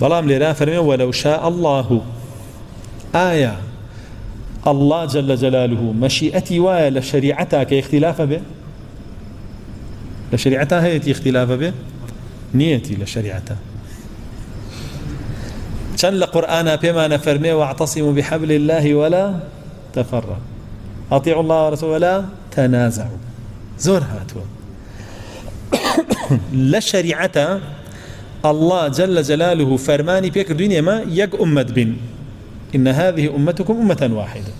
بلام ليرا فرمي ولو شاء الله آية الله جل جلاله مشيئتي ولا شريعتك اختلاف به لشريعتها هي اختلاف به نيتي لشريعتها كان القرآن بما نفرمي واعتصموا بحبل الله ولا تفرقوا أطيعوا الله ورسوله ولا تنازعوا زور هاتوا لشريعتها الله جل جلاله فرماني بيك الدنيا ما يك أمة بن إن هذه أمتكم أمة واحدة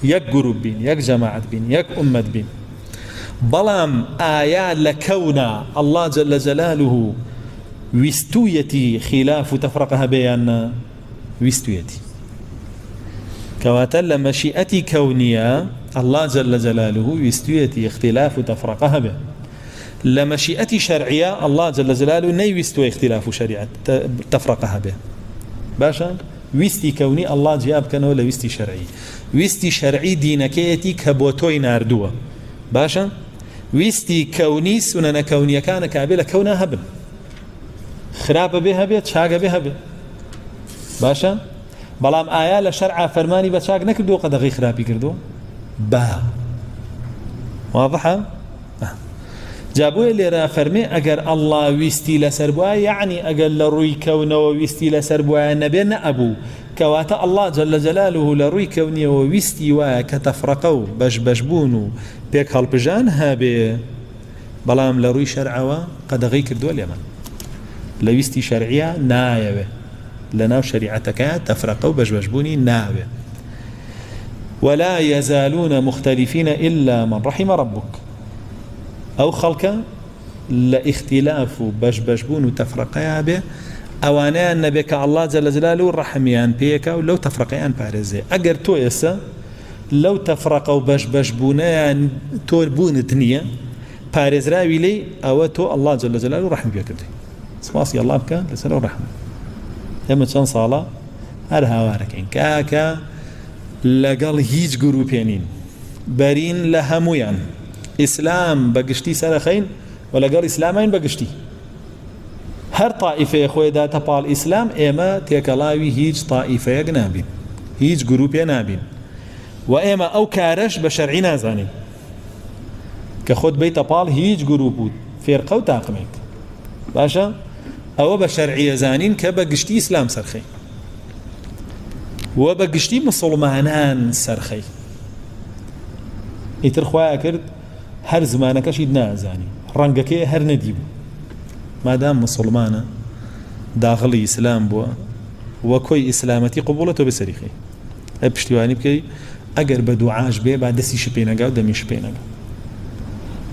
يك جروب بن يك جماعة بن يك أمة بن بلام آيات لكونا الله جل جلاله وستويتي خلاف تفرقها بيان وستويتي كواتل مشيئتي كونية الله جل جلاله وستويتي اختلاف تفرقها به لمشيئتي شرعية الله جل جلاله نيوستوي اختلاف شريعة تفرقها به باشا ويستي كوني الله جاب كانوا لويستي شرعي ويستي شرعي دينكيتي كبوتوي ناردوه باشا ويستي كوني سنن كونية كان كابلة كونها هبل خراب بها بيت شاق بها بيت باشا بلام آية لشرع فرماني بشاق نكردو قد غي خرابي كردو با واضحة جابوه اللي را فرمي اگر الله ويستي لسربوا يعني اگر لروي كونه ويستي لسربوا نبينا ابو كواتا الله جل جلاله لروي كوني ويستي وكتفرقوا بشبونو بيك هالبجان هابي بلام لروي شرعوا قد غي كردو اليمن لويستي شرعية نايبه لنا شريعتك تفرقوا بشبوني نايبه ولا يزالون مختلفين إلا من رحم ربك أو خلق لاختلاف بشبون وتفرقيا به أوانا النبيك الله جل جلاله رحميان بيك ولو تفرقيان بارزي أجر تو يسا لو تفرقوا بشبونيان توربون تنية بارز راوي لي أو تو الله جل جلاله رحم بيك سواسي الله بك لسلو رحمه يما تشان صالة هرها واركين كاكا لقال هيج جروبينين برين لهمويان إسلام بقشتي سرخين ولا قال إسلامين بقشتي هر طائفة خوي دا تبال إسلام إما تيكلاوي هيج طائفة نابين هيج جروبيا نابين وإما أو كارش بشرعي نازاني كخود بيت بال هيج جروب فرقة وتاقمك باشا أو بشرعي زانين كبقشتي إسلام سرخي وبقشتي مسلمانان سرخي يترخوا أكرد هر زمانك شيد نازاني رنگك هر نديب ما دام مسلمانا داخل إسلام بوا وكوي إسلامتي قبولته بسريخي ابشتواني بكي اگر بدعاش بي بعد دسي شبيناقا ودمي شبيناقا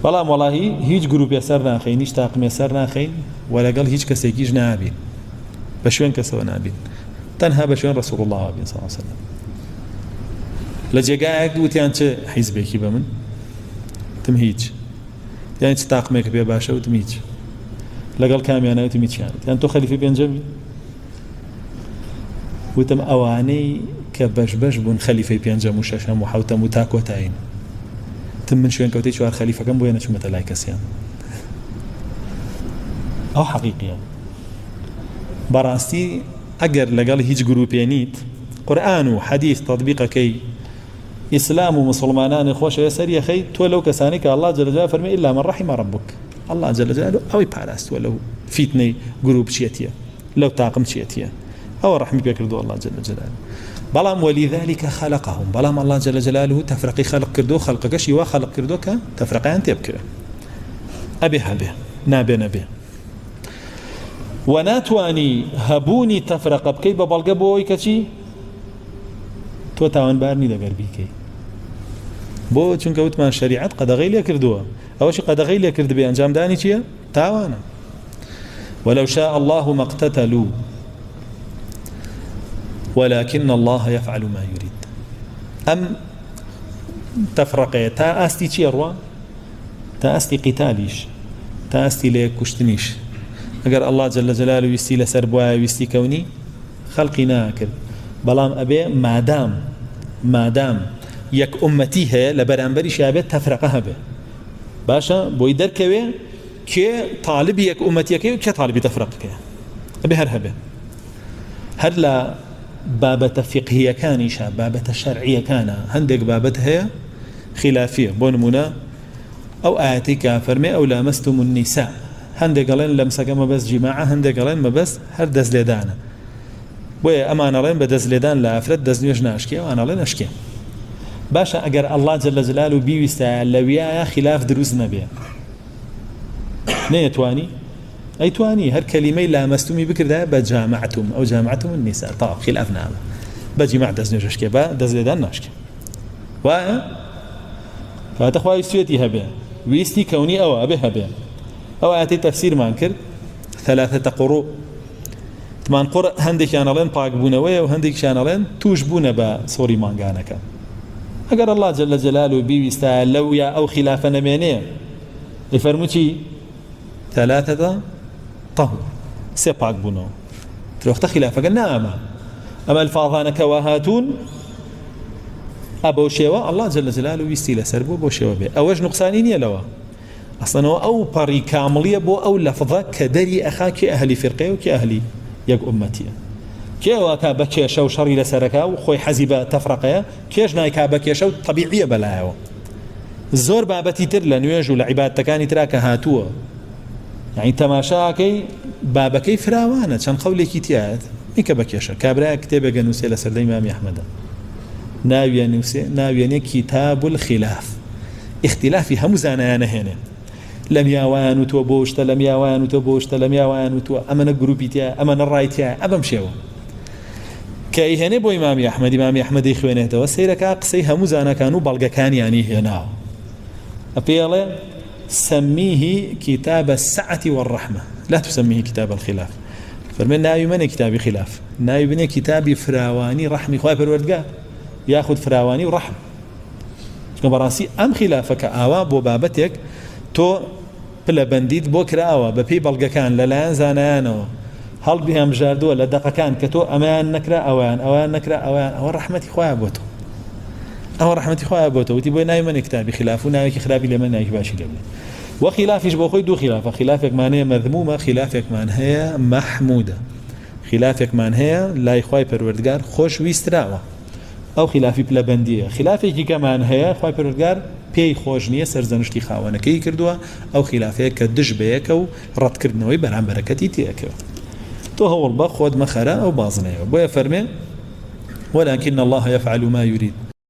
والله هيج جروب يسر ناخين هيج طاقم يسر ناخين ولا قال هيج كسيكيج نابين بشوين كسو نابين تنها بشوين رسول الله صلى الله عليه وسلم لجيقاك وتيان چه حزبكي بمن تمهيج يعني تطاقمك بيا باشا وتمهيج لقال كاميانا وتمهيج يعني تو خليفة بينجمي وتم أواني كبشبش بون خليفة بينجم وشاشم وحوتم وتاك وتاين تم من شوين كوتي شوار خليفة كم بوينة شو مثلا كسيان أو حقيقيا براستي أجر لقال هيج جروبيانيت قرآن وحديث تطبيق كي إسلام ومسلمانان خوش يسر يا خي تولو كسانك الله جل جلاله فرمي إلا من رحم ربك الله جل جلاله أو يبارست ولو فيتني جروب شيتيا لو طاقم شيتيا أو رحمة بكردو الله جل جلاله بلام ولذلك خلقهم بلام الله جل جلاله تفرقي خلق كردو خلقك شي وخلق كردوك تفرقي أنت بكره أبي هبه نابي نبي وناتواني هبوني تفرق بكي ببلغ بوي كشي تو تاوان بارني دقر بيكي بو چونك وتمان شريعت قد غيليا كردوها أوشي قد غيليا كرد بأنجام داني چيا تاوانا ولو شاء الله ما اقتتلوا ولكن الله يفعل ما يريد أم تفرقية تا أستي چي أروا تا أستي قتاليش تا أستي ليك كشتنيش أقر الله جل جلاله يستي لسربوا ويستي كوني خلقنا كرد بلام أبي ما دام يك أمتي هي لبرانبري شابت تفرقها به باشا بو يدركوي كي طالب يك أمتي كي طالب تفرق كي أبي هرهبه هل لا بابة فقهية كان شاب بابة شرعية كان هندق بابتها هي خلافية بونمنا أو آتيك فرمي أو لامستم النساء هندق قالين لمسك ما بس جماعة هندق قالين ما بس هر دز لدانا وأمان رين بدز لدان لا أفرد دز نيوش ناشكي وأنا لين أشكي باشا أجر الله جل جلاله بيوستا لويا خلاف دروز نبي نيتواني أي تواني هر كلمة لامستمي بكر ده بجامعتم أو جامعتم النساء طب خلافنا هذا بجماع دز نيوش أشكي با دز لدان ناشكي فأتخوى يستويتي هبه ويستي كوني أو أبي هبه أو آتي تفسير ما انكر 3 قروء تمان قرء هندك شانلين باق بونوية وهندك شانلين توش بونه بصوري مانغانكا أقر الله جل جلاله بيوستا لويا أو خلاف نمينيه يفرموشي 3 طهور 3 باق بونو تروخت خلافك نعم أما الفاظانك وهاتون أبو شيوا الله جل جلاله يستي لسربو بو شيوا بي أوج نقصانين يلوا أصلا أو بري كاملية بو أو لفظة كدري أخاك أهلي فرقه وكأهلي يك أمتي كيوا كابكيشة وشري لسركا وخوي حزيبة تفرقيا كيش ناي كابكيشة طبيعية بلايو الزور بابتي تر لنواجه لعباد تكاني تراك هاتوا يعني تماشاكي بابكي فراوانة كان قولي كتيات إيكا بكيشة كابرا كتابة جنوسي لسرد إمام أحمد ناوية كتاب الخلاف اختلافي هم زانانا هنا لم يوان وتوبوشت لم يوان وتوبوشت لم يوان وتو أمن الجروبيتيا أمن الرايتيا أبم شيء كأي هنا بو إمام أحمد إخوانه توسيرك أقصي هم زانا كانوا بلغ كان يعني هنا أبيله سميه كتاب السعة والرحمة لا تسميه كتاب الخلاف فرمنا ناوي من كتاب خلاف ناوي من كتاب فراواني رحمي خواه بالوردقاء ياخذ فراواني ورحم براسي أم خلافك آوا بو بابتك تو بلا بنديد بوكرا آوا ببي بلغا كان للان زانانو هل بهم جاردو ولا دقا كان كتو أمان نكرا أوان نكرا أوان رحمتي خواه بوتو أو رحمتي خواه بوتو وتبوي ناوي من كتابي خلاف وناوي خلافي لمن ناوي باشي قبل وخلافيش بوخوي دو خلافة خلافك معناها مذمومة خلافك معناها محمودة خلافك معناها لا يخواي پروردگار خوش ويستراوه أو خلافي بلا بندية خلافي كمان هي خواهي پروردگار بي خوش نية سرزنشتي خاوانكي كردوا أو خلافي كدش بيك أو رد كردنوي برعن بركتي تيك تو هو البخ خود مخرا أو بازنية بويا فرمي ولكن الله يفعل ما يريد